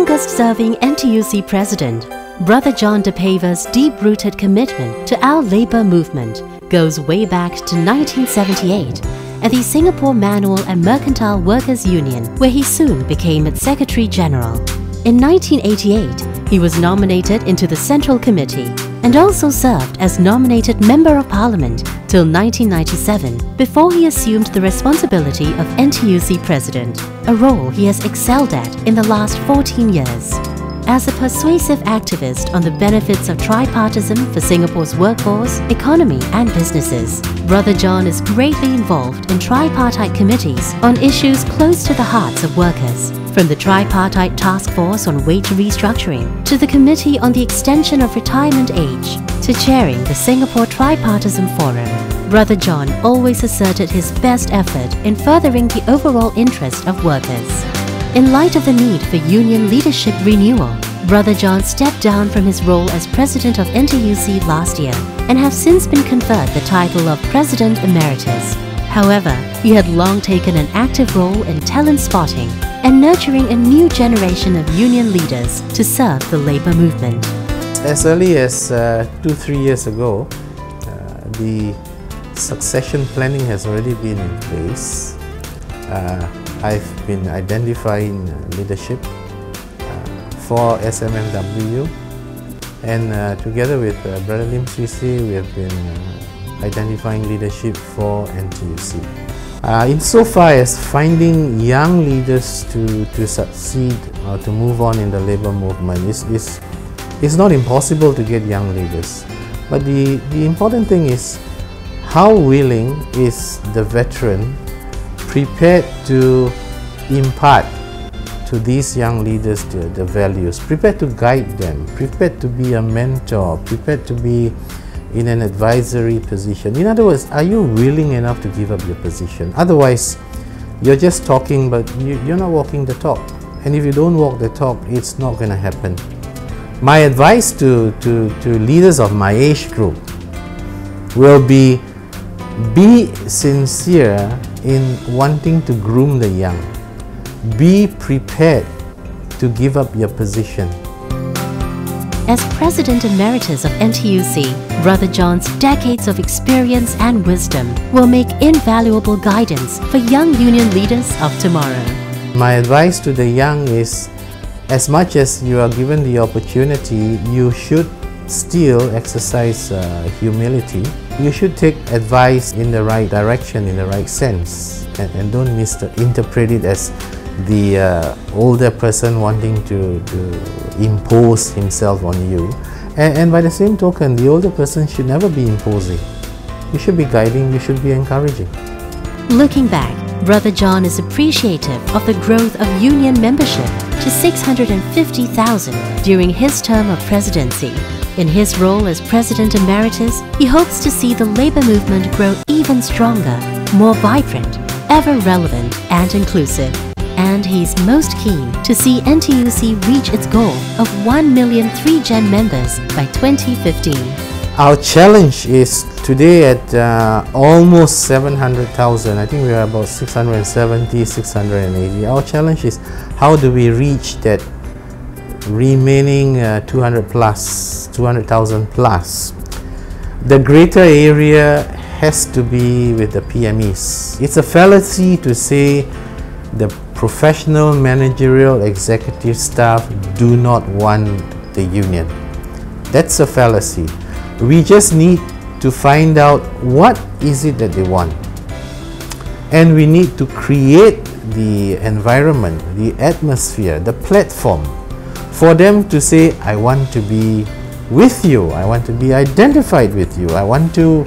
longest-serving NTUC president, Brother John de Payva's deep-rooted commitment to our labour movement goes way back to 1978 at the Singapore Manual and Mercantile Workers Union, where he soon became its Secretary General. In 1988, he was nominated into the Central Committee and also served as nominated Member of Parliament till 1997 before he assumed the responsibility of NTUC President, a role he has excelled at in the last 14 years. As a persuasive activist on the benefits of tripartism for Singapore's workforce, economy and businesses, Brother John is greatly involved in tripartite committees on issues close to the hearts of workers, from the Tripartite Task Force on Wage Restructuring to the Committee on the Extension of Retirement Age to chairing the Singapore Tripartism Forum. Brother John always asserted his best effort in furthering the overall interest of workers. In light of the need for union leadership renewal, Brother John stepped down from his role as President of NTUC last year and has since been conferred the title of President Emeritus. However, he had long taken an active role in talent spotting and nurturing a new generation of union leaders to serve the labour movement. As early as 2-3 years ago, the succession planning has already been in place. I've been identifying leadership for SMMWU, and together with Brother Lim Swee, we have been identifying leadership for NTUC. Insofar as finding young leaders to succeed or to move on in the labour movement, it's not impossible to get young leaders. But the important thing is how willing is the veteran prepared to impart to these young leaders the values, prepared to guide them, prepared to be a mentor, prepared to be in an advisory position. In other words, are you willing enough to give up your position? Otherwise, you're just talking, but you're not walking the talk. And if you don't walk the talk, it's not going to happen. My advice to leaders of my age group will be sincere in wanting to groom the young. Be prepared to give up your position. As President Emeritus of NTUC, Brother John's decades of experience and wisdom will make invaluable guidance for young union leaders of tomorrow. My advice to the young is, as much as you are given the opportunity, you should still exercise humility. You should take advice in the right direction, in the right sense, and don't misinterpret it as the older person wanting to impose himself on you. And by the same token, the older person should never be imposing. You should be guiding, you should be encouraging. Looking back, Brother John is appreciative of the growth of union membership to 650,000 during his term of presidency. In his role as President Emeritus, he hopes to see the labour movement grow even stronger, more vibrant, ever relevant and inclusive. And he's most keen to see NTUC reach its goal of 1 million 3-Gen members by 2015. Our challenge is today at almost 700,000. I think we are about 670, 680. Our challenge is how do we reach that remaining 200,000 plus. The greater area has to be with the PMEs. It's a fallacy to say the professional, managerial, executive staff do not want the union. That's a fallacy. We just need to find out what is it that they want. And we need to create the environment, the atmosphere, the platform for them to say, I want to be with you, I want to be identified with you, I want to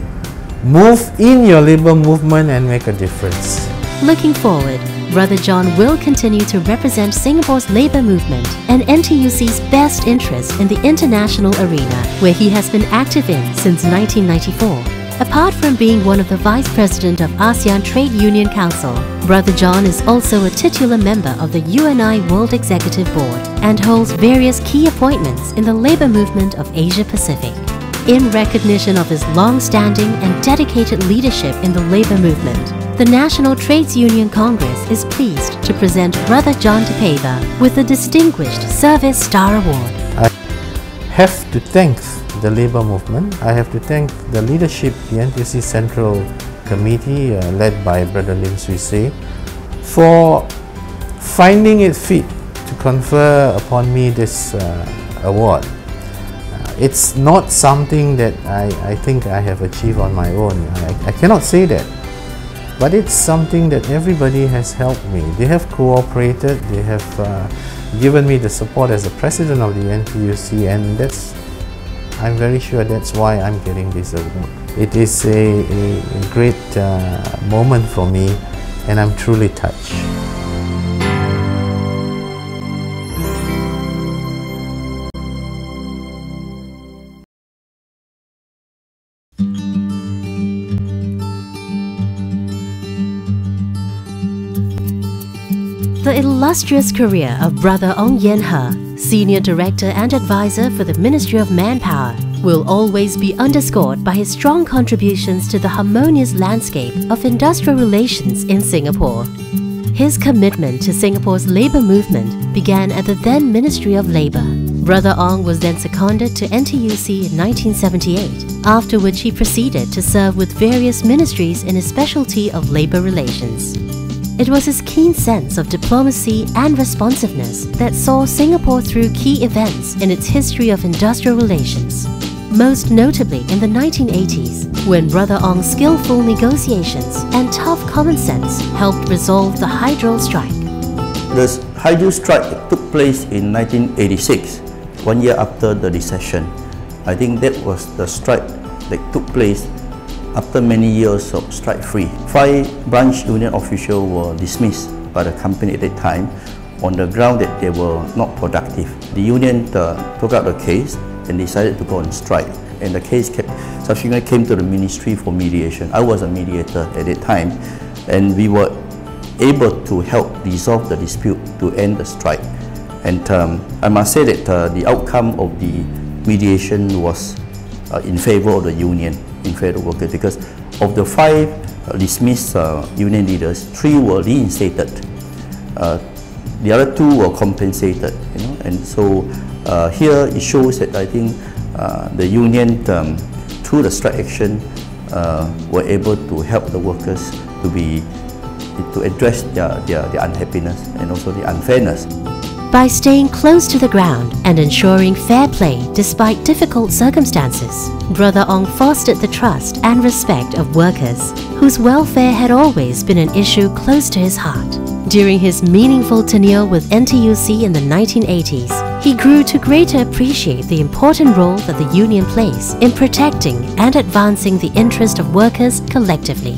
move in your labour movement and make a difference. Looking forward, Brother John will continue to represent Singapore's labour movement and NTUC's best interest in the international arena, where he has been active in since 1994. Apart from being one of the Vice President of ASEAN Trade Union Council, Brother John is also a titular member of the UNI World Executive Board and holds various key appointments in the labour movement of Asia Pacific. In recognition of his long-standing and dedicated leadership in the labour movement, the National Trades Union Congress is pleased to present Brother John de Payva with the Distinguished Service Star Award. I have to thank the labour movement. I have to thank the leadership, the NTUC Central Committee led by Brother Lim Swee Say, for finding it fit to confer upon me this award. It's not something that I think I have achieved on my own. I cannot say that. But it's something that everybody has helped me. They have cooperated, they have given me the support as the president of the NTUC, and I'm very sure that's why I'm getting this award. It is a great moment for me, and I'm truly touched. The illustrious career of Brother Ong Yen He, Senior Director and Advisor for the Ministry of Manpower, will always be underscored by his strong contributions to the harmonious landscape of industrial relations in Singapore. His commitment to Singapore's labour movement began at the then Ministry of Labour. Brother Ong was then seconded to NTUC in 1978, after which he proceeded to serve with various ministries in his specialty of labour relations. It was his keen sense of diplomacy and responsiveness that saw Singapore through key events in its history of industrial relations, most notably in the 1980s, when Brother Ong's skillful negotiations and tough common sense helped resolve the hydro strike. The hydro strike took place in 1986, 1 year after the recession. I think that was the strike that took place after many years of strike-free. 5 branch union officials were dismissed by the company at that time on the ground that they were not productive. The union took out the case and decided to go on strike, and the case subsequently came to the ministry for mediation. I was a mediator at that time, and we were able to help resolve the dispute to end the strike. And I must say that the outcome of the mediation was in favor of the union, in favor of workers, because of the 5 dismissed union leaders, 3 were reinstated. The other 2 were compensated, and so here it shows that I think the union, through the strike action, were able to help the workers to address their unhappiness and also the unfairness. By staying close to the ground and ensuring fair play despite difficult circumstances, Brother Ong fostered the trust and respect of workers, whose welfare had always been an issue close to his heart. During his meaningful tenure with NTUC in the 1980s, he grew to greater appreciate the important role that the union plays in protecting and advancing the interest of workers collectively.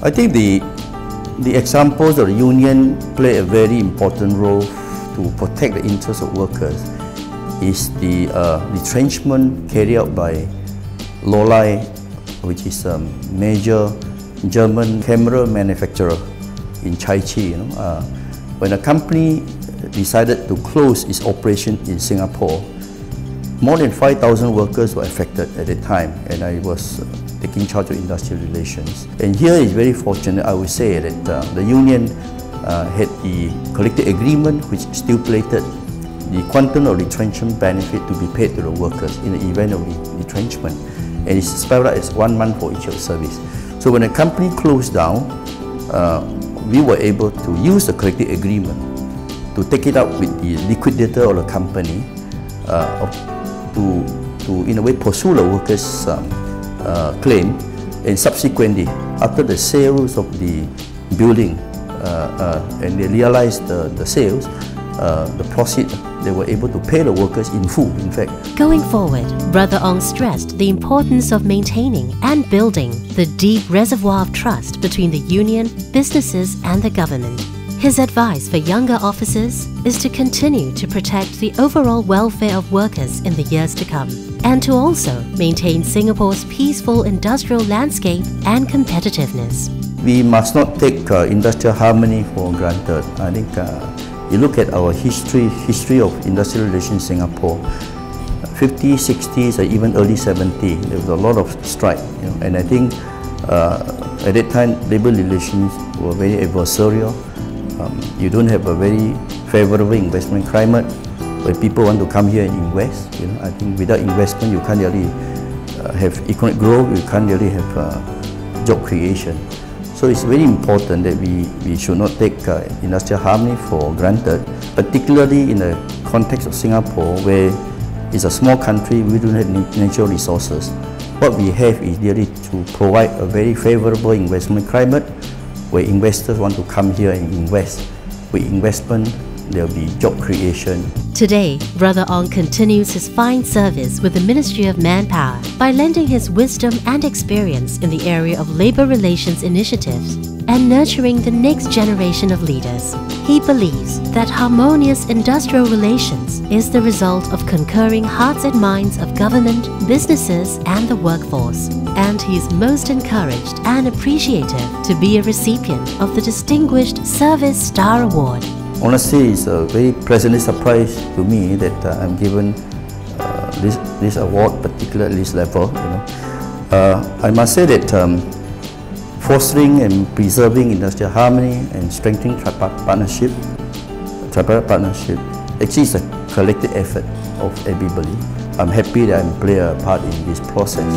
I think the examples of the union play a very important role to protect the interests of workers is the retrenchment carried out by Lolai, which is a major German camera manufacturer in Chai Chi. When a company decided to close its operation in Singapore, more than 5,000 workers were affected at that time, and I was taking charge of industrial relations. And here is very fortunate, I would say, that the union had the collective agreement which stipulated the quantum of retrenchment benefit to be paid to the workers in the event of retrenchment, and it's spelled out as 1 month for each of service. So when a company closed down, we were able to use the collective agreement to take it up with the liquidator of the company to in a way pursue the workers' claim, and subsequently after the sales of the building and they realized the sales, the proceed, they were able to pay the workers in full, in fact. Going forward, Brother Ong stressed the importance of maintaining and building the deep reservoir of trust between the union, businesses and the government. His advice for younger officers is to continue to protect the overall welfare of workers in the years to come, and to also maintain Singapore's peaceful industrial landscape and competitiveness. We must not take industrial harmony for granted. I think you look at our history of industrial relations in Singapore, 50s, 60s, or even early 70s, there was a lot of strike, and I think At that time, labor relations were very adversarial. You don't have a very favorable investment climate where people want to come here and invest. I think without investment, you can't really have economic growth. You can't really have job creation. So it's very important that we should not take industrial harmony for granted, particularly in the context of Singapore, where it's a small country, we don't have natural resources. What we have is really to provide a very favorable investment climate where investors want to come here and invest. With investment, there will be job creation. Today, Brother Ong continues his fine service with the Ministry of Manpower by lending his wisdom and experience in the area of labor relations initiatives and nurturing the next generation of leaders. He believes that harmonious industrial relations is the result of concurring hearts and minds of government, businesses, and the workforce, and he is most encouraged and appreciative to be a recipient of the Distinguished Service Star Award. Honestly, it's a very pleasant surprise to me that I'm given this award, particularly at this level. I must say that fostering and preserving industrial harmony and strengthening tripartite partnership actually is a collective effort of everybody. I'm happy that I play a part in this process.